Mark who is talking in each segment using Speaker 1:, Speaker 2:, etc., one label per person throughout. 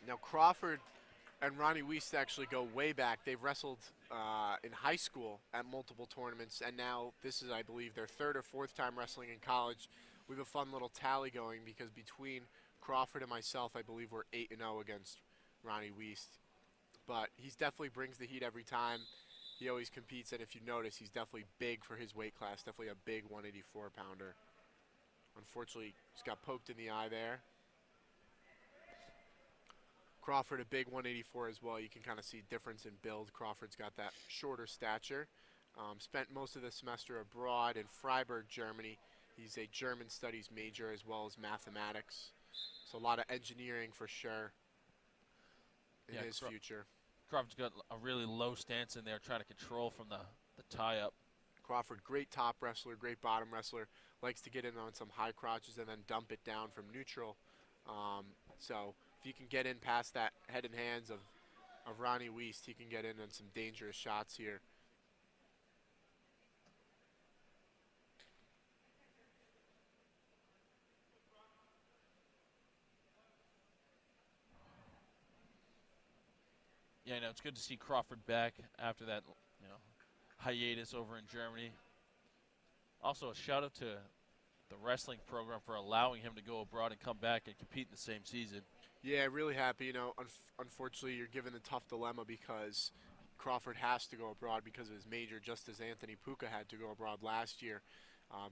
Speaker 1: Now Crawford and Ronnie Wuest actually go way back. They've wrestled in high school at multiple tournaments, and now this is, I believe, their third or fourth time wrestling in college. We have a fun little tally going because between Crawford and myself, I believe we're 8-0 against Ronnie Wuest. But he definitely brings the heat every time. He always competes, and if you notice, he's definitely big for his weight class, definitely a big 184-pounder. Unfortunately, he's got poked in the eye there. Crawford, a big 184 as well. You can kind of see difference in build. Crawford's got that shorter stature. Spent most of the semester abroad in Freiburg, Germany. He's a German studies major as well as mathematics. So a lot of engineering for sure in his future.
Speaker 2: Crawford's got a really low stance in there, trying to control from the tie-up.
Speaker 1: Crawford, great top wrestler, great bottom wrestler. Likes to get in on some high crotches and then dump it down from neutral. So if you can get in past that head and hands of Ronnie Wuest, he can get in on some dangerous shots here.
Speaker 2: Yeah, it's good to see Crawford back after that, hiatus over in Germany. Also, a shout out to the wrestling program for allowing him to go abroad and come back and compete in the same season.
Speaker 1: Yeah, really happy. Unfortunately, you're given a tough dilemma because Crawford has to go abroad because of his major, just as Anthony Puka had to go abroad last year.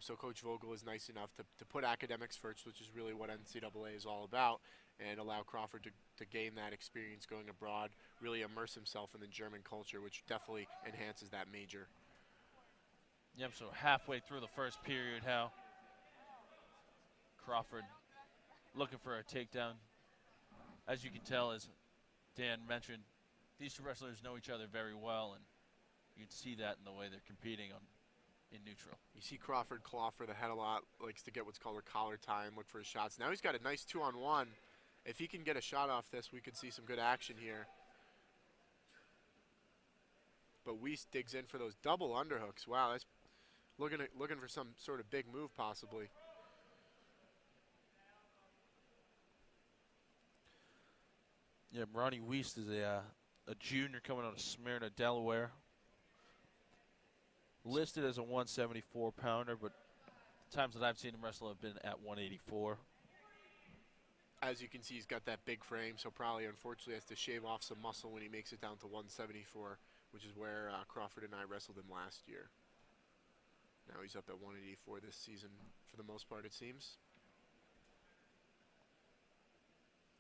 Speaker 1: So Coach Vogel is nice enough to put academics first, which is really what NCAA is all about, and allow Crawford to gain that experience going abroad, really immerse himself in the German culture, which definitely enhances that major.
Speaker 2: Yep, so halfway through the first period, Hal. Crawford looking for a takedown. As you can tell, as Dan mentioned, these two wrestlers know each other very well, and you can see that in the way they're competing in neutral.
Speaker 1: You see Crawford claw for the head a lot, likes to get what's called a collar tie and look for his shots. Now he's got a nice 2-on-1. If he can get a shot off this, we could see some good action here. But Wuest digs in for those double underhooks. Wow, that's looking for some sort of big move possibly.
Speaker 2: Yeah, Ronnie Wuest is a junior coming out of Smyrna, Delaware. Listed as a 174-pounder, but the times that I've seen him wrestle have been at 184.
Speaker 1: As you can see, he's got that big frame, so probably, unfortunately, has to shave off some muscle when he makes it down to 174, which is where Crawford and I wrestled him last year. Now he's up at 184 this season, for the most part, it seems.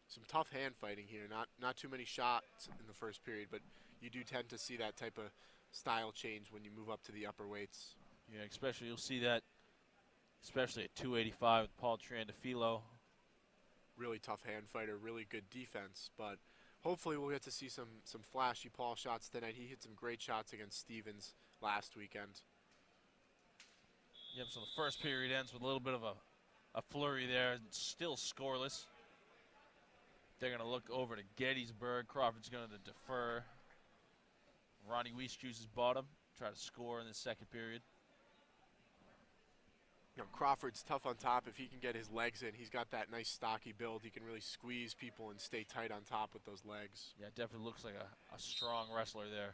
Speaker 1: Some tough hand fighting here. Not too many shots in the first period, but you do tend to see that type of style change when you move up to the upper weights.
Speaker 2: Yeah, especially you'll see that, especially at 285 with Paul Trandafilo.
Speaker 1: Really tough hand fighter, really good defense, but hopefully we'll get to see some flashy Paul shots tonight. He hit some great shots against Stevens last weekend.
Speaker 2: Yep, so the first period ends with a little bit of a flurry there, still scoreless. They're going to look over to Gettysburg. Crawford's going to defer. Ronnie Wuest chooses bottom, try to score in the second period.
Speaker 1: Crawford's tough on top. If he can get his legs in, he's got that nice stocky build. He can really squeeze people and stay tight on top with those legs.
Speaker 2: Yeah, definitely looks like a strong wrestler there.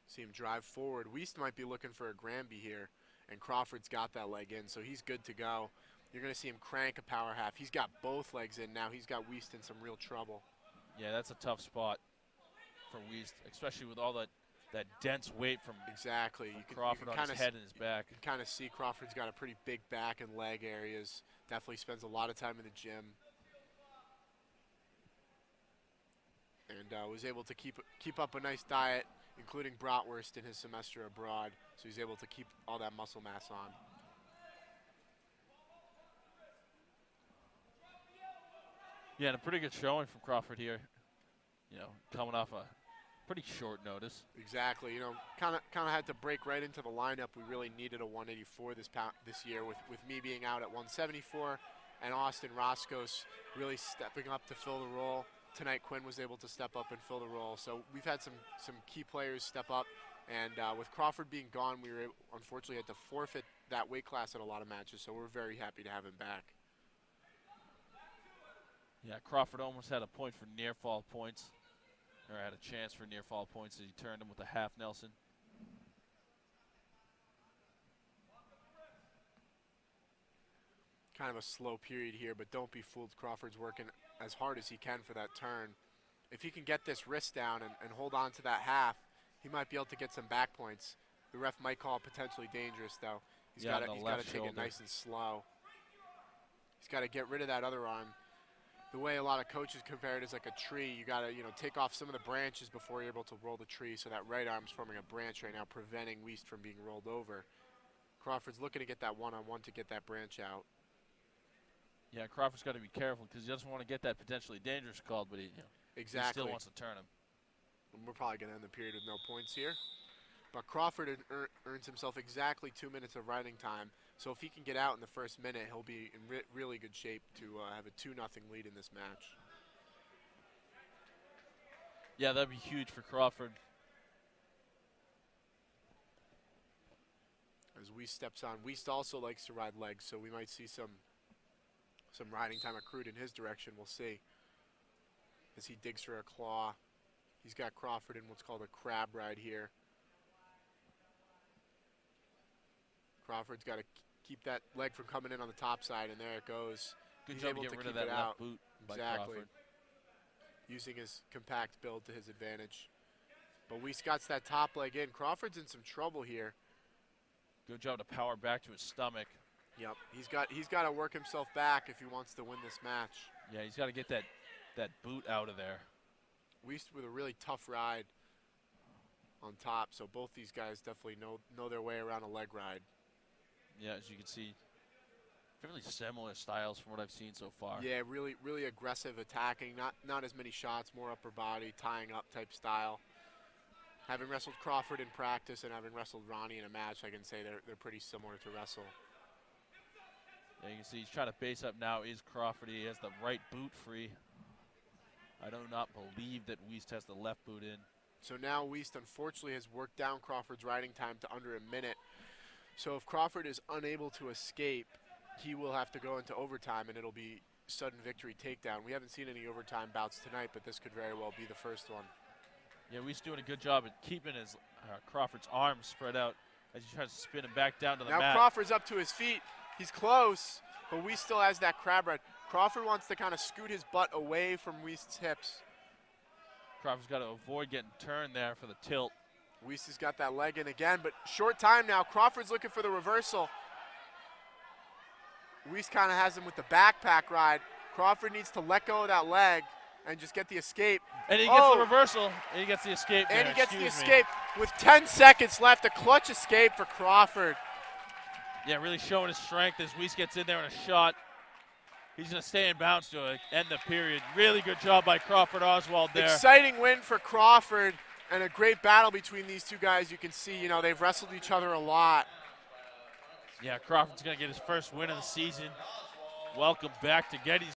Speaker 1: See him drive forward. Wuest might be looking for a Granby here, and Crawford's got that leg in, so he's good to go. You're going to see him crank a power half. He's got both legs in now. He's got Wuest in some real trouble.
Speaker 2: Yeah, that's a tough spot for Wuest, especially with all that dense weight from
Speaker 1: exactly.
Speaker 2: Crawford on his head and his back.
Speaker 1: You can kind of see Crawford's got a pretty big back and leg areas. Definitely spends a lot of time in the gym. And was able to keep up a nice diet, including bratwurst in his semester abroad. So he's able to keep all that muscle mass on.
Speaker 2: Yeah, and a pretty good showing from Crawford here. Coming off a pretty short notice.
Speaker 1: Exactly. Kind of had to break right into the lineup. We really needed a 184 this year with me being out at 174 and Austin Roscos really stepping up to fill the role. Tonight, Quinn was able to step up and fill the role. So we've had some key players step up. And with Crawford being gone, we were unfortunately had to forfeit that weight class at a lot of matches. So we're very happy to have him back.
Speaker 2: Yeah, Crawford almost had a point for near fall points, or had a chance for near fall points as he turned him with a half Nelson.
Speaker 1: Kind of a slow period here, but don't be fooled. Crawford's working as hard as he can for that turn. If he can get this wrist down and hold on to that half, he might be able to get some back points. The ref might call it potentially dangerous, though. He's got to take it nice and slow. He's got to get rid of that other arm. The way a lot of coaches compare it is like a tree. You got to, take off some of the branches before you're able to roll the tree. So that right arm's forming a branch right now, preventing Wuest from being rolled over. Crawford's looking to get that one-on-one to get that branch out.
Speaker 2: Yeah, Crawford's got to be careful because he doesn't want to get that potentially dangerous called, but he still wants to turn him.
Speaker 1: And we're probably going to end the period with no points here. But Crawford earns himself exactly 2 minutes of riding time. So if he can get out in the first minute, he'll be in really good shape to have a 2-0 lead in this match.
Speaker 2: Yeah, that'd be huge for Crawford.
Speaker 1: As Wuest steps on, Wuest also likes to ride legs, so we might see some riding time accrued in his direction. We'll see. As he digs for a claw, he's got Crawford in what's called a crab ride here. Crawford's got to keep that leg from coming in on the top side, and there it goes.
Speaker 2: Good job to get rid of that left boot by Crawford.
Speaker 1: Using his compact build to his advantage. But Wuest got that top leg in. Crawford's in some trouble here.
Speaker 2: Good job to power back to his stomach.
Speaker 1: Yep, he's got to work himself back if he wants to win this match.
Speaker 2: Yeah, he's got to get that boot out of there.
Speaker 1: Wuest with a really tough ride on top, so both these guys definitely know their way around a leg ride.
Speaker 2: Yeah, as you can see, fairly similar styles from what I've seen so far.
Speaker 1: Yeah, really aggressive attacking, not as many shots, more upper body, tying up type style. Having wrestled Crawford in practice and having wrestled Ronnie in a match, I can say they're pretty similar to wrestle.
Speaker 2: Yeah, you can see he's trying to base up now is Crawford. He has the right boot free. I do not believe that Wuest has the left boot in.
Speaker 1: So now Wuest unfortunately has worked down Crawford's riding time to under a minute. So if Crawford is unable to escape, he will have to go into overtime, and it'll be sudden victory takedown. We haven't seen any overtime bouts tonight, but this could very well be the first one.
Speaker 2: Yeah, Wuest doing a good job at keeping his Crawford's arms spread out as he tries to spin him back down to the mat.
Speaker 1: Now Crawford's up to his feet. He's close, but Wuest still has that crab ride. Crawford wants to kind of scoot his butt away from Wuest's hips.
Speaker 2: Crawford's got to avoid getting turned there for the tilt.
Speaker 1: Wuest has got that leg in again, but short time now. Crawford's looking for the reversal. Wuest kind of has him with the backpack ride. Crawford needs to let go of that leg and just get the escape.
Speaker 2: And he gets the reversal, and he gets the escape there.
Speaker 1: And he gets the escape with 10 seconds left. A clutch escape for Crawford.
Speaker 2: Yeah, really showing his strength as Wuest gets in there in a shot. He's going to stay in bounds to end the period. Really good job by Crawford Oswald there.
Speaker 1: Exciting win for Crawford and a great battle between these two guys. You can see, they've wrestled each other a lot.
Speaker 2: Yeah, Crawford's going to get his first win of the season. Welcome back to Gettysburg.